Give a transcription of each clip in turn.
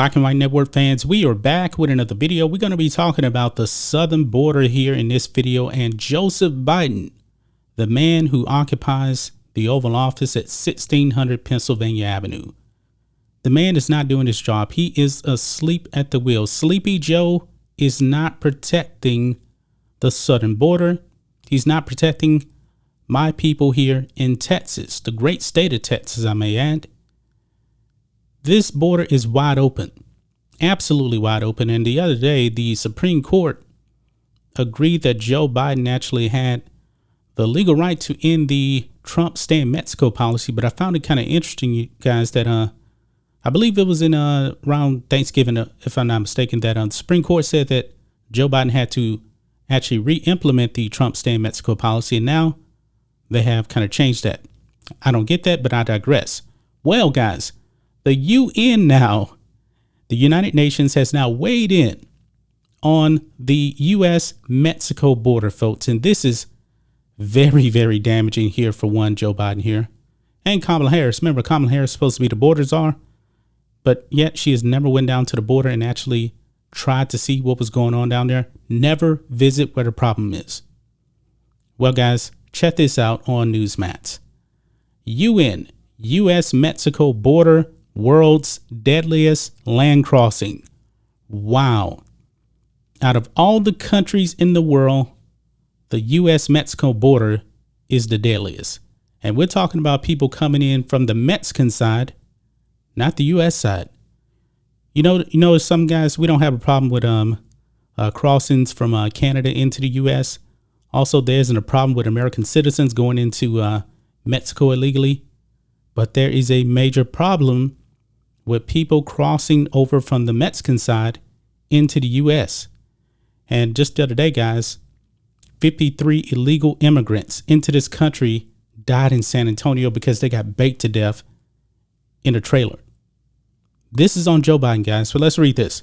Black and White Network fans, we are back with another video. We're going to be talking about the southern border here in this video, and Joseph Biden, the man who occupies the Oval Office at 1600 Pennsylvania Avenue. The man is not doing his job. He is asleep at the wheel. Sleepy Joe is not protecting the southern border. He's not protecting my people here in Texas, the great state of Texas, I may add. This border is wide open, absolutely wide open. And the other day, the Supreme Court agreed that Joe Biden actually had the legal right to end the Trump stay in Mexico policy. But I found it kind of interesting, you guys, that I believe it was in around Thanksgiving, if I'm not mistaken, that the Supreme Court said that Joe Biden had to actually re-implement the Trump stay in Mexico policy. And now they have kind of changed that. I don't get that, but I digress. Well, guys, the UN now, the United Nations has now weighed in on the US-Mexico border, folks. And this is very, very damaging here for one, Joe Biden here. And Kamala Harris. Remember, Kamala Harris is supposed to be the border czar, but yet she has never went down to the border and actually tried to see what was going on down there. Never visit where the problem is. Well, guys, check this out on Newsmats. UN, US-Mexico border, world's deadliest land crossing. Wow. Out of all the countries in the world, the US-Mexico border is the deadliest. And we're talking about people coming in from the Mexican side, not the US side. You know, some guys, we don't have a problem with crossings from Canada into the US. Also, there isn't a problem with American citizens going into Mexico illegally. But there is a major problem with people crossing over from the Mexican side into the U.S. And just the other day, guys, 53 illegal immigrants into this country died in San Antonio because they got baked to death in a trailer. This is on Joe Biden, guys. So let's read this.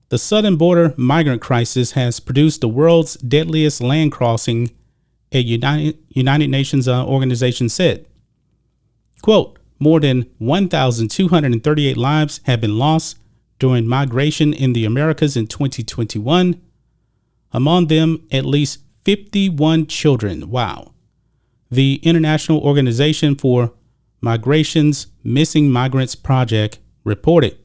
The southern border migrant crisis has produced the world's deadliest land crossing, a United Nations organization said. Quote, more than 1,238 lives have been lost during migration in the Americas in 2021. Among them, at least 51 children. Wow. The International Organization for Migration's Missing Migrants Project reported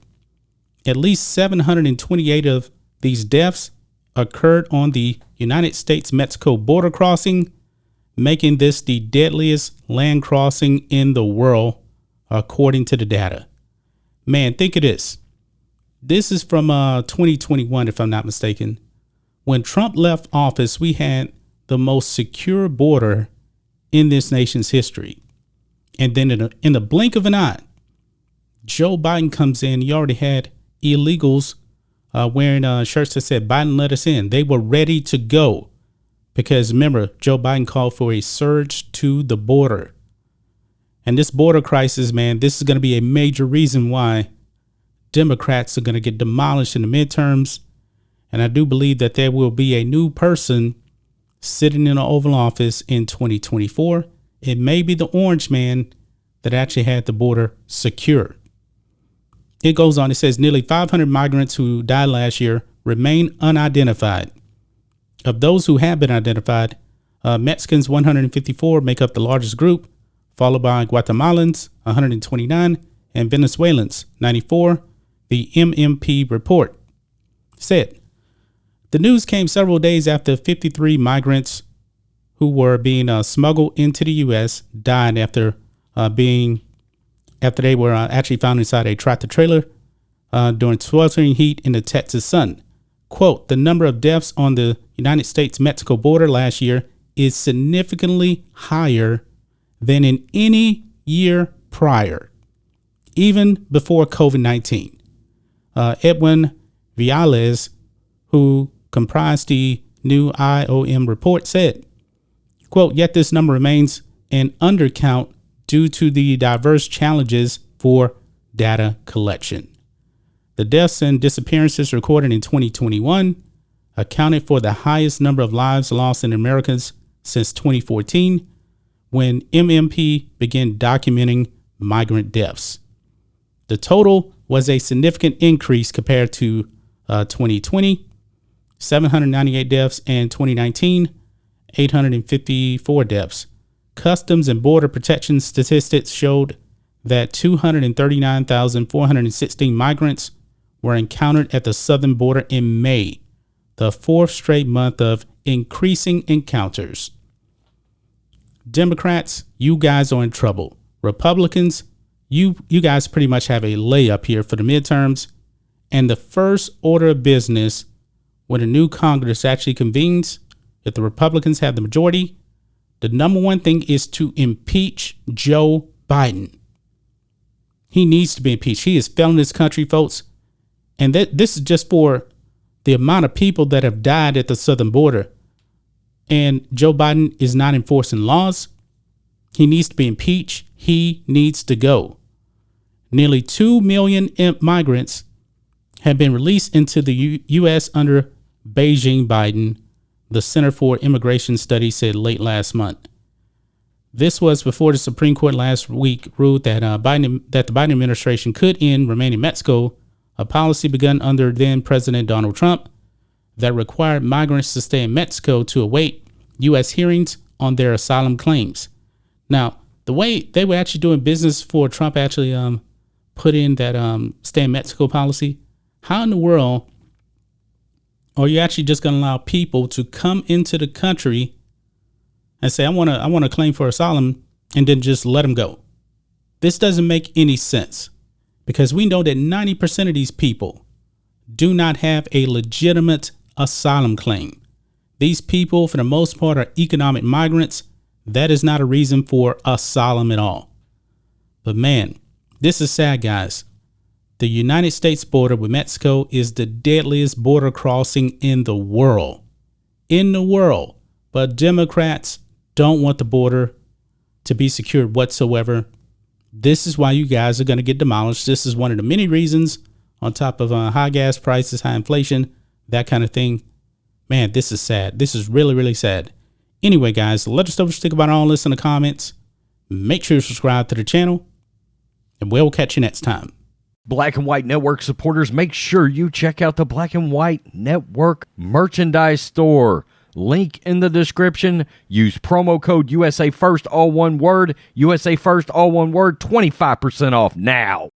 at least 728 of these deaths occurred on the United States-Mexico border crossing, making this the deadliest land crossing in the world, according to the data. Man, think of this. This is from 2021, if I'm not mistaken. When Trump left office, we had the most secure border in this nation's history. And then in the blink of an eye, Joe Biden comes in. He already had illegals wearing shirts that said, Biden let us in. They were ready to go. Because remember, Joe Biden called for a surge to the border. And this border crisis, man, this is going to be a major reason why Democrats are going to get demolished in the midterms. And I do believe that there will be a new person sitting in the Oval Office in 2024. It may be the orange man that actually had the border secure. It goes on. It says nearly 500 migrants who died last year remain unidentified. Of those who have been identified, Mexicans 154 make up the largest group, followed by Guatemalans 129 and Venezuelans 94. The MMP report said the news came several days after 53 migrants who were being smuggled into the U.S. died after they were actually found inside a tractor trailer during sweltering heat in the Texas sun. Quote, the number of deaths on the United States-Mexico border last year is significantly higher than in any year prior, even before COVID-19. Edwin Viales, who comprised the new IOM report, said, quote, yet this number remains an undercount due to the diverse challenges for data collection. The deaths and disappearances recorded in 2021 accounted for the highest number of lives lost in the Americas since 2014, when MMP began documenting migrant deaths. The total was a significant increase compared to 2020, 798 deaths, and 2019, 854 deaths. Customs and Border Protection statistics showed that 239,416 migrants were encountered at the southern border in May, the fourth straight month of increasing encounters. Democrats, you guys are in trouble. Republicans, you guys pretty much have a layup here for the midterms. And the first order of business when a new Congress actually convenes, if the Republicans have the majority, the number one thing is to impeach Joe Biden. He needs to be impeached. He is failing this country, folks. And this is just for the amount of people that have died at the southern border. And Joe Biden is not enforcing laws. He needs to be impeached. He needs to go. Nearly 2 million migrants have been released into the U.S. under Beijing Biden, the Center for Immigration Studies said late last month. This was before the Supreme Court last week ruled that the Biden administration could end remain in Mexico, a policy begun under then President Donald Trump that required migrants to stay in Mexico to await U.S. hearings on their asylum claims. Now, the way they were actually doing business before Trump actually put in that stay in Mexico policy, how in the world are you actually just going to allow people to come into the country and say, I want to claim for asylum, and then just let them go? This doesn't make any sense, because we know that 90% of these people do not have a legitimate asylum claim. These people, for the most part, are economic migrants. That is not a reason for asylum at all. But man, this is sad, guys. The United States border with Mexico is the deadliest border crossing in the world. But Democrats don't want the border to be secured whatsoever. This is why you guys are going to get demolished. This is one of the many reasons, on top of high gas prices, high inflation, that kind of thing. Man, this is sad. This is really, really sad. Anyway, guys, let us know what you think about all this in the comments. Make sure you subscribe to the channel, and we'll catch you next time. Black and White Network supporters, make sure you check out the Black and White Network merchandise store. Link in the description. Use promo code USA First, all one word. USA First, all one word. 25% off now.